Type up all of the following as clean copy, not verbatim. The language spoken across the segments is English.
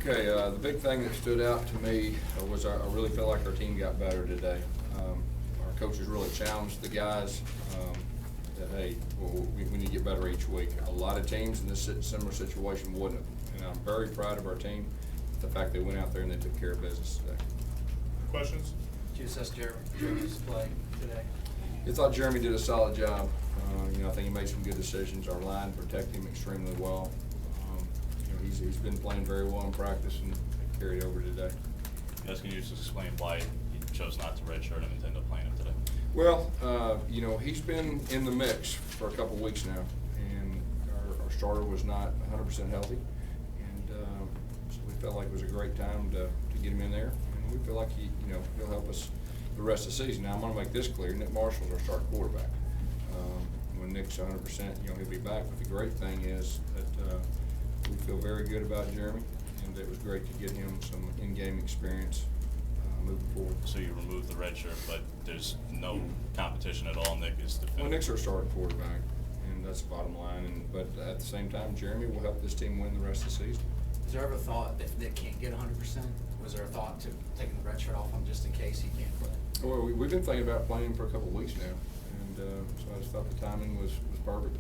Okay, the big thing that stood out to me was I really felt like our team got better today. Our coaches really challenged the guys that, hey, we need to get better each week. A lot of teams in this similar situation wouldn't have. And I'm very proud of our team, the fact they went out there and they took care of business today. Questions? Did you assess Jeremy's play today? I thought Jeremy did a solid job. I think he made some good decisions. Our line protected him extremely well. He's been playing very well in practice and carried over today. Guys, can you just explain why he chose not to redshirt him and ended up playing him today? Well, he's been in the mix for a couple weeks now, and our starter was not 100% healthy, and so we felt like it was a great time to get him in there, and we feel like he'll help us the rest of the season. Now, I'm going to make this clear: Nick Marshall's our starting quarterback. When Nick's 100%, he'll be back. But the great thing is that we feel very good about Jeremy, and it was great to get him some in-game experience moving forward. So you removed the red shirt, but there's no competition at all. Nick is defending. Well, Nick's our starting quarterback, and that's the bottom line. But at the same time, Jeremy will help this team win the rest of the season. Is there ever a thought if Nick can't get 100%? Was there a thought to taking the red shirt off him just in case he can't play? Well, we've been thinking about playing him for a couple of weeks now, and so I just thought the timing was perfect.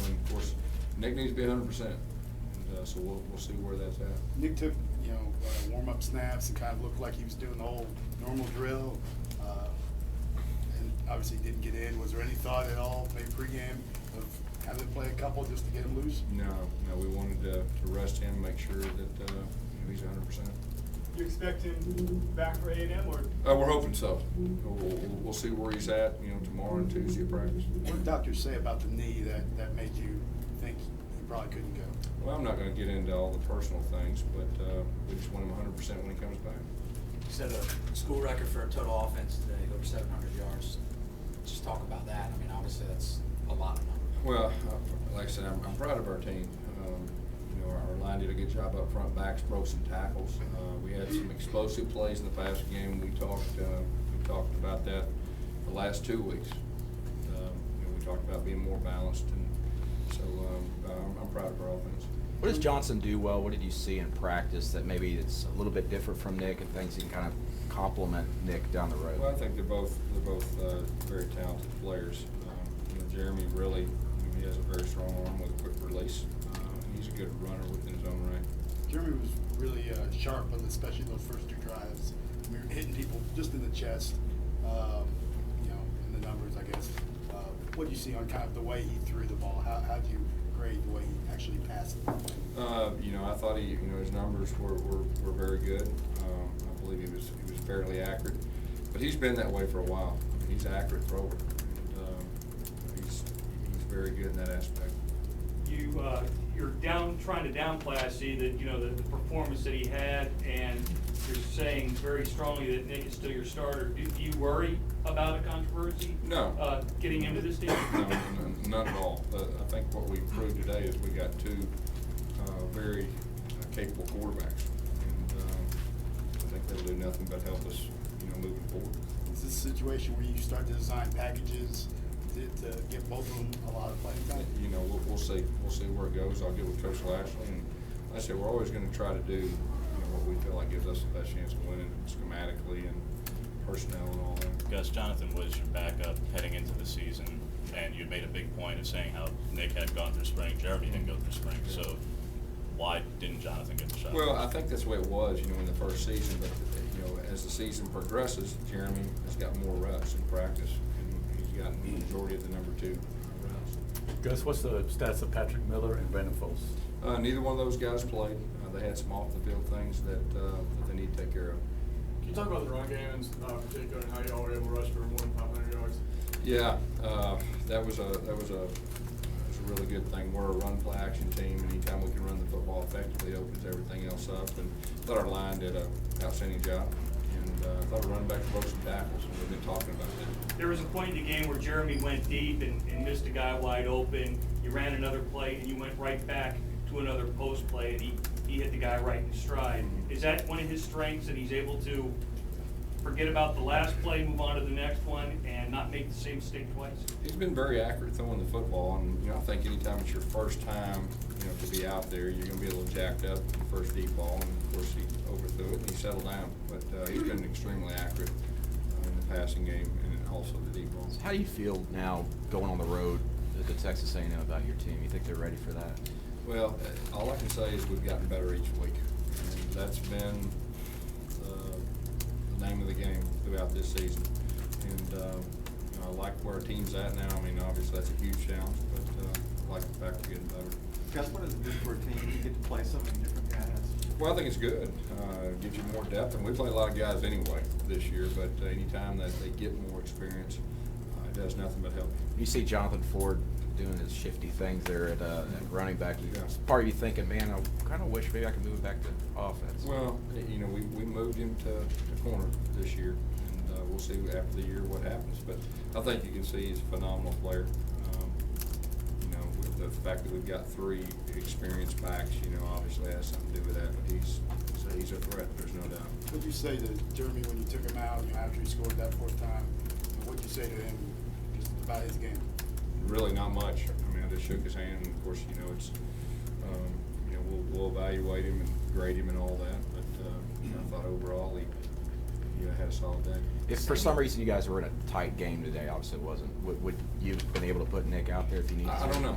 And of course, Nick needs to be 100%, and so we'll see where that's at. Nick took warm-up snaps and kind of looked like he was doing the whole normal drill, and obviously didn't get in. Was there any thought at all, maybe pregame, of having him play a couple just to get him loose? No, we wanted to rest him, make sure that he's 100%. You expect him back for A&M or? We're hoping so. We'll see where he's at, tomorrow and Tuesday at practice. What did doctors say about the knee that made you think he probably couldn't go? Well, I'm not going to get into all the personal things, but we just want him 100% when he comes back. You set a school record for a total offense today, over 700 yards. Just talk about that. I mean, obviously that's a lot of numbers. Well, like I said, I'm proud of our team. Our line did a good job up front, backs broke some tackles. We had some explosive plays in the past game. We talked about that the last 2 weeks. We talked about being more balanced, and so I'm proud of our offense. What does Johnson do well? What did you see in practice that maybe it's a little bit different from Nick, and things he can kind of complement Nick down the road? Well, I think they're both very talented players. Jeremy really, he has a very strong arm with a quick release. He's a good runner within his own right. Jeremy was really sharp on especially those first 2 drives. We were hitting people just in the chest, in the numbers, I guess. What do you see on kind of the way he threw the ball? How do you grade the way he actually passed it? I thought his numbers were very good. I believe he was fairly accurate, but he's been that way for a while. He's an accurate thrower, and he's very good in that aspect. You're trying to downplay, I see, that the performance that he had, and you're saying very strongly that Nick is still your starter. Do you worry about a controversy? No. Getting into this team? No, not at all. I think what we proved today is we got 2 very capable quarterbacks, and I think they'll do nothing but help us, moving forward. Is this a situation where you start to design packages to give both of them a lot of playing time? We'll see. We'll see where it goes. I'll get with Coach Lashley, and like I said, we're always going to try to do what we feel like gives us the best chance of winning schematically and personnel and all that. Gus, Jonathan was your backup heading into the season, and you made a big point of saying how Nick had gone through spring, Jeremy didn't go through spring. So why didn't Jonathan get the shot? Well, I think that's the way it was, in the first season. But as the season progresses, Jeremy has got more reps in practice, and he's gotten the majority of the number 2 reps. Gus, what's the stats of Patrick Miller and Brandon Foles? Neither one of those guys played. They had some off-the-field things that they need to take care of. Can you talk about the run game in particular and how y'all were able to rush for more than 500 yards? Yeah, that was a really good thing. We're a run play action team, and anytime we can run the football effectively, it opens everything else up. And I thought our line did an outstanding job. And I thought our running back broke some tackles, and we've been talking about that. There was a point in the game where Jeremy went deep and missed a guy wide open. You ran another play, and you went right back to another post play, and he hit the guy right in stride. Is that one of his strengths, that he's able to forget about the last play, move on to the next one, and not make the same mistake twice? He's been very accurate throwing the football, and, you know, I think anytime it's your first time, you know, to be out there, you're gonna be a little jacked up in the first deep ball, and of course, he overthrew it and he settled down. But, he's been extremely accurate in the passing game and also the deep balls. So how do you feel now going on the road to Texas A&M about your team? You think they're ready for that? Well, all I can say is we've gotten better each week, and that's been the name of the game throughout this season. And, you know, I like where our team's at now. I mean, obviously that's a huge challenge, but I like the fact we're getting better. Gus, what does it do for a team to get to play so many different guys? Well, I think it's good. Gives you more depth, and we play a lot of guys anyway this year, but anytime that they get more experience, it does nothing but help. You see Jonathan Ford doing his shifty things there at running back. Yeah. Part of you thinking, man, I kind of wish maybe I could move him back to offense. Well, you know, we moved him to corner this year, and we'll see after the year what happens. But I think you can see he's a phenomenal player. You know, with the fact that we've got 3 experienced backs, you know, obviously has something to do with that. But he's a threat. There's no doubt. What'd you say to Jeremy when you took him out, you know, after he scored that 4th time? What'd you say to him just about his game? Really not much. I mean, I just shook his hand, and of course, you know, it's, you know, we'll evaluate him and grade him and all that. But you know, I thought overall he had a solid day. If for some reason you guys were in a tight game today, obviously it wasn't, would you have been able to put Nick out there if you needed to? I don't know.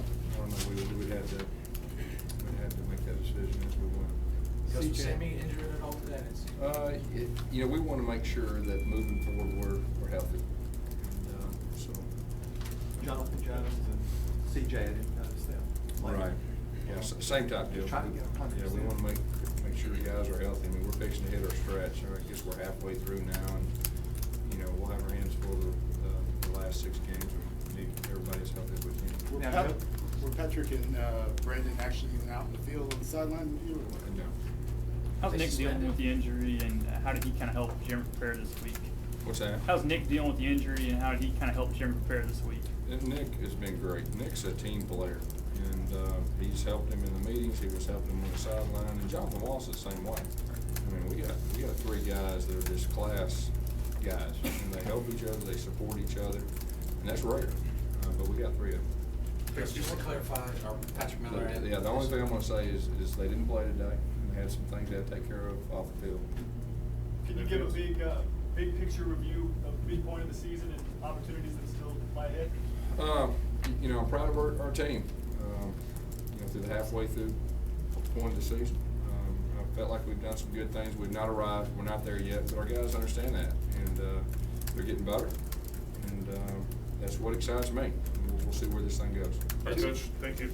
We'd had to make that decision as we went. Gus, was Sammy injured at all today? You know, we want to make sure that moving forward we're healthy. And, so. Jonathan Jones and CJ, I didn't notice them. Right. Yeah, same type deal. Trying to get 100%. Yeah, we want to make sure the guys are healthy. I mean, we're fixing to hit our stretch. I guess we're halfway through now, and you know, we'll have our hands full the last 6 games. We need everybody as healthy as we can. Were Patrick and Brandon actually even out in the field on the sideline with you? Or what? No. How's Nick dealing with the injury, and how did he kind of help Jim prepare this week? What's that? How's Nick dealing with the injury, and how did he kind of help Jim prepare this week? And Nick has been great. Nick's a team player, and he's helped him in the meetings. He was helping him on the sideline, and Jonathan Walsh is the same way. I mean, we got 3 guys that are just class guys, and they help each other, they support each other, and that's rare. But we got 3 of them. Chris, just to clarify, Patrick Miller and. Yeah, the only thing I'm gonna say is they didn't play today, and they had some things they had to take care of off the field. Can you give a big picture review of midpoint of the season and opportunities that still lie ahead? You know, I'm proud of our team. You know, through the halfway through point of the season, I felt like we've done some good things. We've not arrived. We're not there yet, but our guys understand that, and they're getting better, and that's what excites me. We'll see where this thing goes. Thank you.